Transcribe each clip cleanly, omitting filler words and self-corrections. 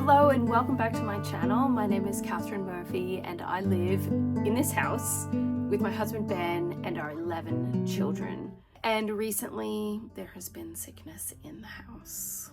Hello and welcome back to my channel. My name is Catherine Murphy and I live in this house with my husband Ben and our 11 children. And recently there has been sickness in the house.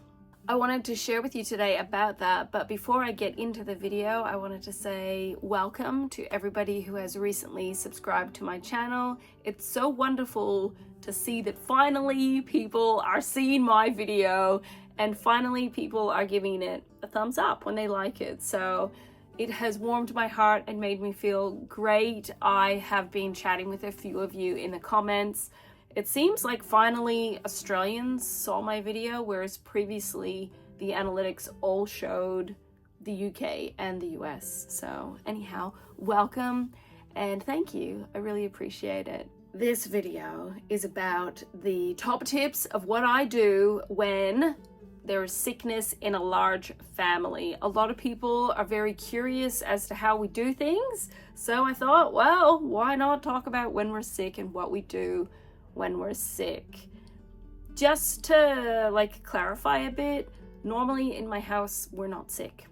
I wanted to share with you today about that, but before I get into the video, I wanted to say welcome to everybody who has recently subscribed to my channel. It's so wonderful to see that finally people are seeing my video and finally people are giving it a thumbs up when they like it. So it has warmed my heart and made me feel great. I have been chatting with a few of you in the comments. It seems like finally Australians saw my video, whereas previously the analytics all showed the UK and the US. So anyhow, welcome and thank you. I really appreciate it. This video is about the top tips of what I do when there is sickness in a large family. A lot of people are very curious as to how we do things. So I thought, well, why not talk about when we're sick and what we do when we're sick. Just to clarify a bit, normally in my house we're not sick.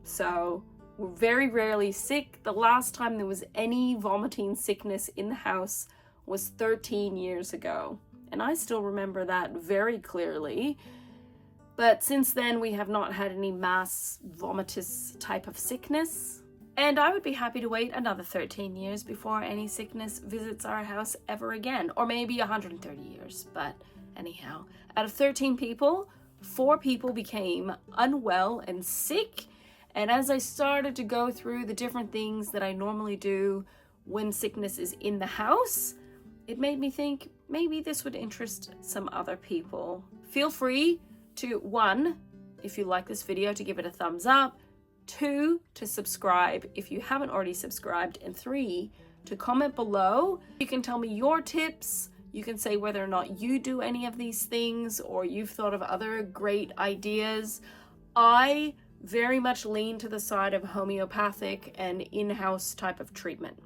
So we're very rarely sick. The last time there was any vomiting sickness in the house was 13 years ago. And I still remember that very clearly. But since then we have not had any mass vomitous type of sickness. And I would be happy to wait another 13 years before any sickness visits our house ever again, or maybe 130 years. But anyhow, out of 13 people, 4 people became unwell and sick. And as I started to go through the different things that I normally do when sickness is in the house, it made me think maybe this would interest some other people. Feel free to, 1, if you like this video, to give it a thumbs up. 2, to subscribe if you haven't already subscribed, and 3, to comment below. You can tell me your tips. You can say whether or not you do any of these things or you've thought of other great ideas. I very much lean to the side of homeopathic and in-house type of treatment.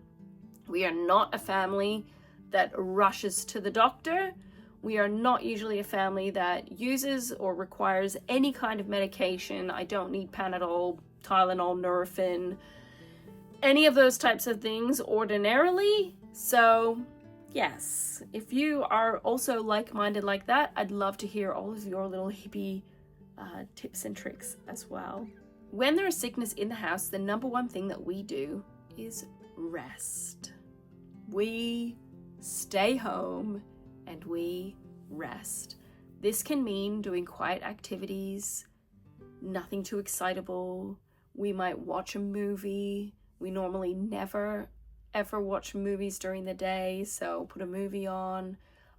We are not a family that rushes to the doctor. We are not usually a family that uses or requires any kind of medication. I don't need Panadol, Tylenol, Nurofen, any of those types of things ordinarily. So yes, if you are also like-minded like that, I'd love to hear all of your little hippie tips and tricks as well. When there is sickness in the house, the number one thing that we do is rest. We stay home and we rest. This can mean doing quiet activities, nothing too excitable. We might watch a movie. We normally never ever watch movies during the day, so put a movie on.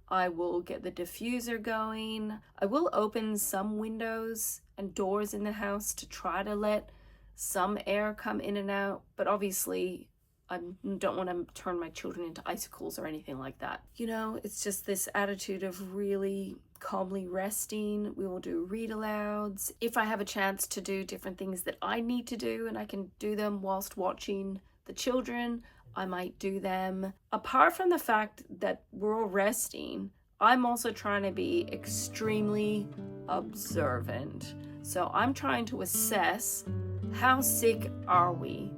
I will get the diffuser going. I will open some windows and doors in the house to try to let some air come in and out, but obviously I don't want to turn my children into icicles or anything like that. You know, it's just this attitude of really calmly resting. We will do read alouds. If I have a chance to do different things that I need to do and I can do them whilst watching the children, I might do them. Apart from the fact that we're all resting, I'm also trying to be extremely observant. So I'm trying to assess, how sick are we?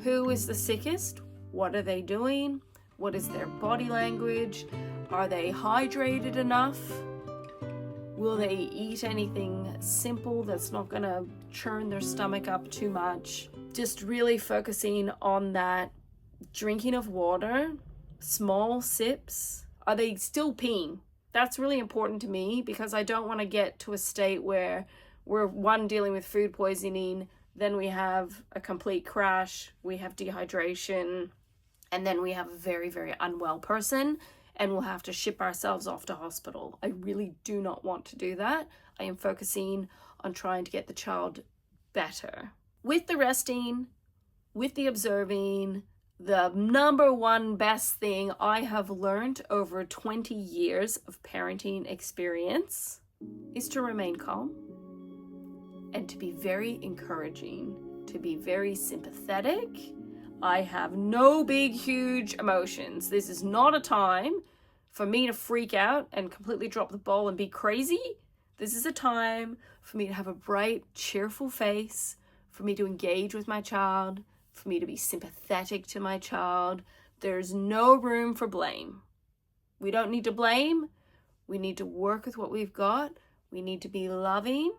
Who is the sickest? What are they doing? What is their body language? Are they hydrated enough? Will they eat anything simple that's not gonna churn their stomach up too much? Just really focusing on that drinking of water, small sips. Are they still peeing? That's really important to me because I don't want to get to a state where we're dealing with food poisoning, then we have a complete crash, we have dehydration, and then we have a very, very unwell person and we'll have to ship ourselves off to hospital. I really do not want to do that. I am focusing on trying to get the child better. With the resting, with the observing, the number one best thing I have learned over 20 years of parenting experience is to remain calm and to be very encouraging, to be very sympathetic. I have no big, huge emotions. This is not a time for me to freak out and completely drop the ball and be crazy. This is a time for me to have a bright, cheerful face, for me to engage with my child, for me to be sympathetic to my child. There's no room for blame. We don't need to blame. We need to work with what we've got. We need to be loving.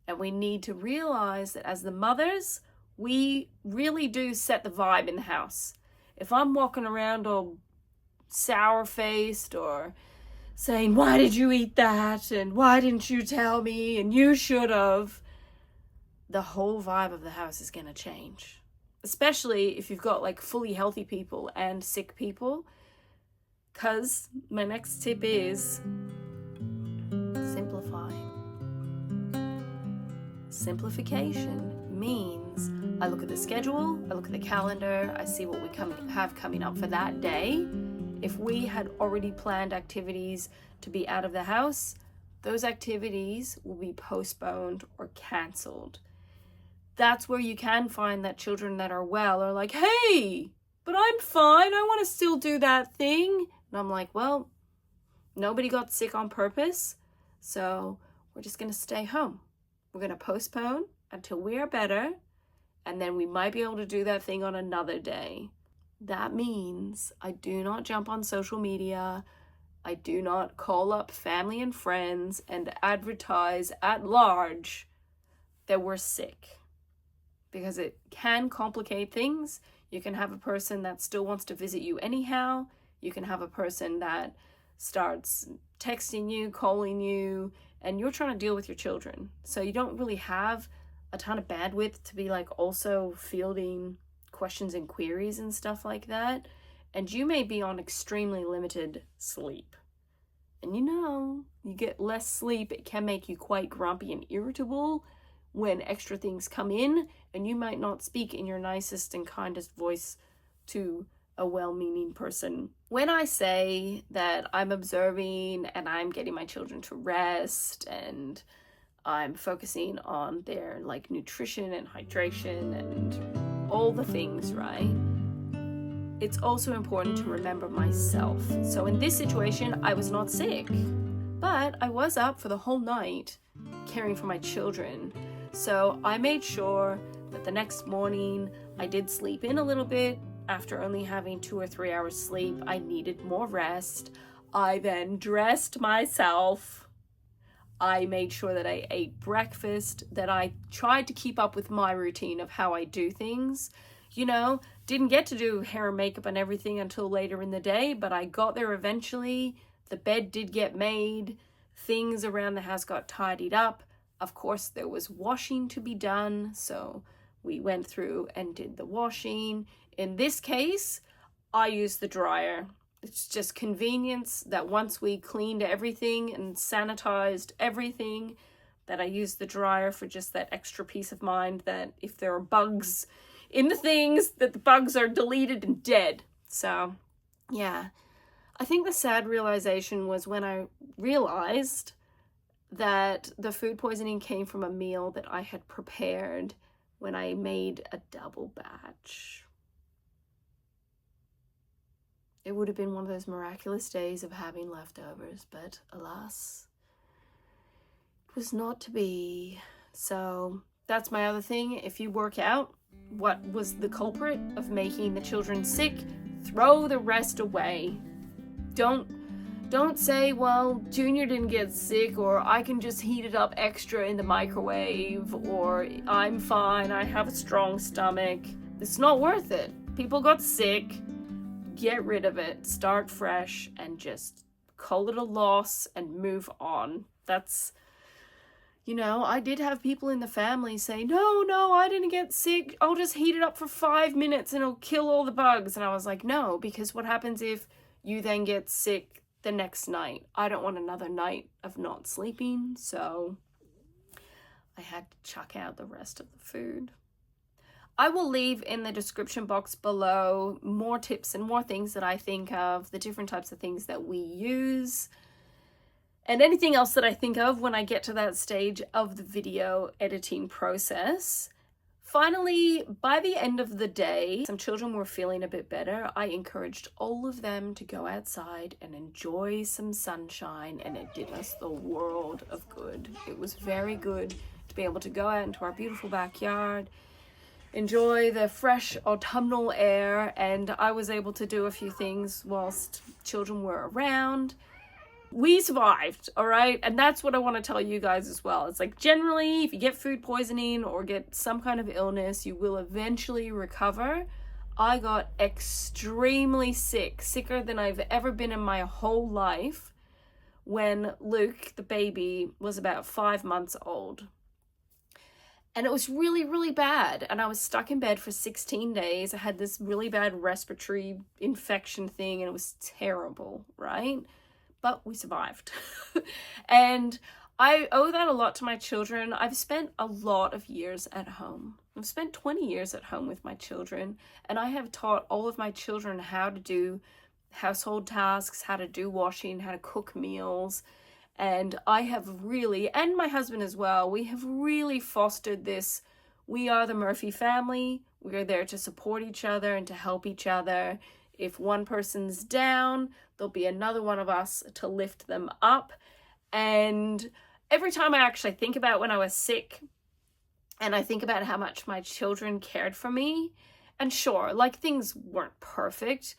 And we need to realize that as the mothers, we really do set the vibe in the house. If I'm walking around all sour-faced or saying, why did you eat that? And why didn't you tell me? And you should have. The whole vibe of the house is going to change. Especially if you've got like fully healthy people and sick people. Because my next tip is simplify. Simplification means I look at the schedule, I look at the calendar, I see what we have coming up for that day. If we had already planned activities to be out of the house, those activities will be postponed or cancelled. That's where you can find that children that are well are like, hey, but I'm fine, I want to still do that thing. And I'm like, well, nobody got sick on purpose, so we're just going to stay home. We're going to postpone until we are better, and then we might be able to do that thing on another day. That means I do not jump on social media. I do not call up family and friends and advertise at large that we're sick, because it can complicate things. You can have a person that still wants to visit you anyhow. You can have a person that starts texting you, calling you, and you're trying to deal with your children. So you don't really have a ton of bandwidth to be like also fielding questions and queries and stuff like that. And you may be on extremely limited sleep. And you get less sleep, it can make you quite grumpy and irritable when extra things come in, and you might not speak in your nicest and kindest voice to a well-meaning person. When I say that I'm observing and I'm getting my children to rest and I'm focusing on their like nutrition and hydration and all the things, right? It's also important to remember myself. So in this situation, I was not sick, but I was up for the whole night caring for my children. So I made sure that the next morning I did sleep in a little bit. After only having 2 or 3 hours sleep, I needed more rest. I then dressed myself. I made sure that I ate breakfast, that I tried to keep up with my routine of how I do things. Didn't get to do hair and makeup and everything until later in the day, but I got there eventually. The bed did get made. Things around the house got tidied up. Of course, there was washing to be done, so we went through and did the washing. In this case, I used the dryer. It's just convenience that once we cleaned everything and sanitized everything, that I used the dryer for just that extra peace of mind that if there are bugs in the things, that the bugs are deleted and dead. So, yeah. I think the sad realization was when I realized that the food poisoning came from a meal that I had prepared when I made a double batch. It would have been one of those miraculous days of having leftovers, but alas, it was not to be. So that's my other thing. If you work out, what was the culprit of making the children sick? Throw the rest away. Don't say, well, Junior didn't get sick, or I can just heat it up extra in the microwave, or I'm fine, I have a strong stomach. It's not worth it. People got sick. Get rid of it. Start fresh and just call it a loss and move on. That's, I did have people in the family say, no, I didn't get sick. I'll just heat it up for 5 minutes and it'll kill all the bugs. And I was like, no, because what happens if you then get sick the next night? I don't want another night of not sleeping, so I had to chuck out the rest of the food. I will leave in the description box below more tips and more things that I think of, the different types of things that we use, and anything else that I think of when I get to that stage of the video editing process. Finally, by the end of the day, some children were feeling a bit better. I encouraged all of them to go outside and enjoy some sunshine, and it did us the world of good. It was very good to be able to go out into our beautiful backyard, enjoy the fresh autumnal air, and I was able to do a few things whilst children were around. We survived, all right? And that's what I want to tell you guys as well. It's like, generally, if you get food poisoning or get some kind of illness, you will eventually recover. I got extremely sick, sicker than I've ever been in my whole life, when Luke, the baby, was about 5 months old. And it was really, really bad. And I was stuck in bed for 16 days. I had this really bad respiratory infection thing, and it was terrible, right? But we survived. And I owe that a lot to my children. I've spent a lot of years at home. I've spent 20 years at home with my children, and I have taught all of my children how to do household tasks, how to do washing, how to cook meals. And I have really, and my husband as well, we have really fostered this. We are the Murphy family. We are there to support each other and to help each other. If one person's down, there'll be another one of us to lift them up. And every time I actually think about when I was sick, and I think about how much my children cared for me, and sure, like, things weren't perfect.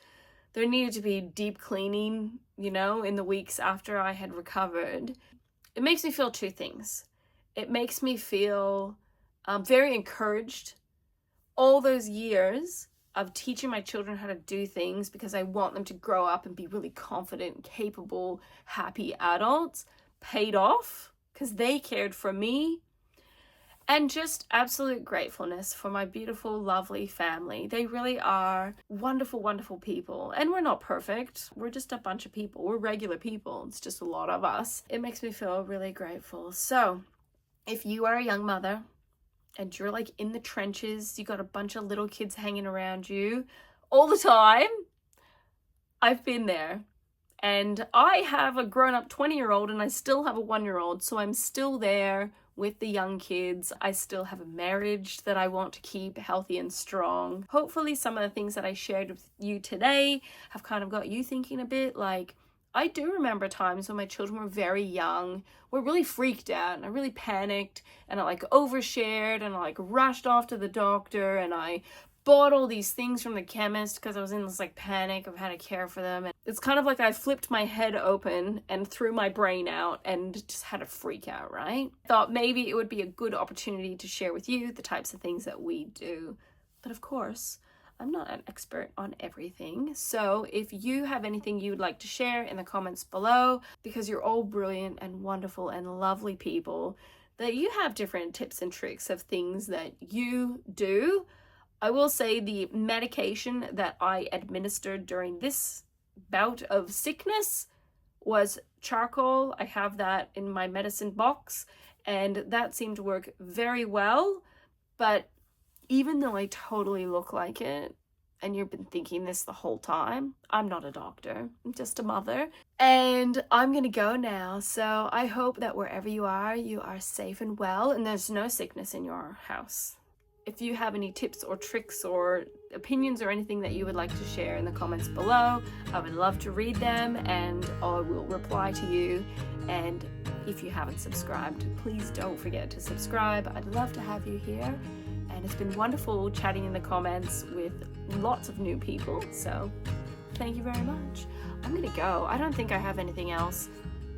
There needed to be deep cleaning, you know, in the weeks after I had recovered. It makes me feel two things. It makes me feel very encouraged. All those years of teaching my children how to do things because I want them to grow up and be really confident, capable, happy adults paid off because they cared for me. And just absolute gratefulness for my beautiful, lovely family. They really are wonderful, wonderful people. And we're not perfect. We're just a bunch of people. We're regular people. It's just a lot of us. It makes me feel really grateful. So if you are a young mother, and you're like in the trenches, you got a bunch of little kids hanging around you all the time, I've been there. And I have a grown-up 20-year-old and I still have a 1-year-old, so I'm still there with the young kids. I still have a marriage that I want to keep healthy and strong. Hopefully some of the things that I shared with you today have kind of got you thinking a bit. Like, I do remember times when my children were very young, were really freaked out, and I really panicked, and I like overshared, and I like rushed off to the doctor, and I bought all these things from the chemist because I was in this like panic of how to care for them. And it's kind of like I flipped my head open and threw my brain out and just had a freak out, right? I thought maybe it would be a good opportunity to share with you the types of things that we do. But of course, I'm not an expert on everything. So if you have anything you would like to share in the comments below, because you're all brilliant and wonderful and lovely people, that you have different tips and tricks of things that you do. I will say the medication that I administered during this bout of sickness was charcoal. I have that in my medicine box, and that seemed to work very well. But even though I totally look like it, and you've been thinking this the whole time, I'm not a doctor, I'm just a mother. And I'm gonna go now, so I hope that wherever you are safe and well, and there's no sickness in your house. If you have any tips or tricks or opinions or anything that you would like to share in the comments below, I would love to read them, and I will reply to you. And if you haven't subscribed, please don't forget to subscribe. I'd love to have you here. And it's been wonderful chatting in the comments with lots of new people. So thank you very much. I'm gonna go. I don't think I have anything else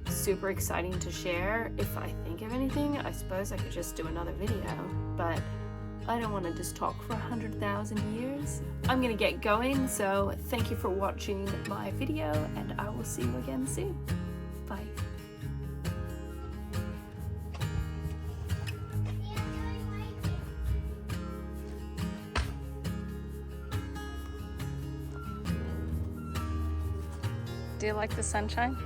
super exciting to share. If I think of anything, I suppose I could just do another video, but I don't want to just talk for 100,000 years. I'm gonna get going, so thank you for watching my video, and I will see you again soon. Bye. Do you like the sunshine?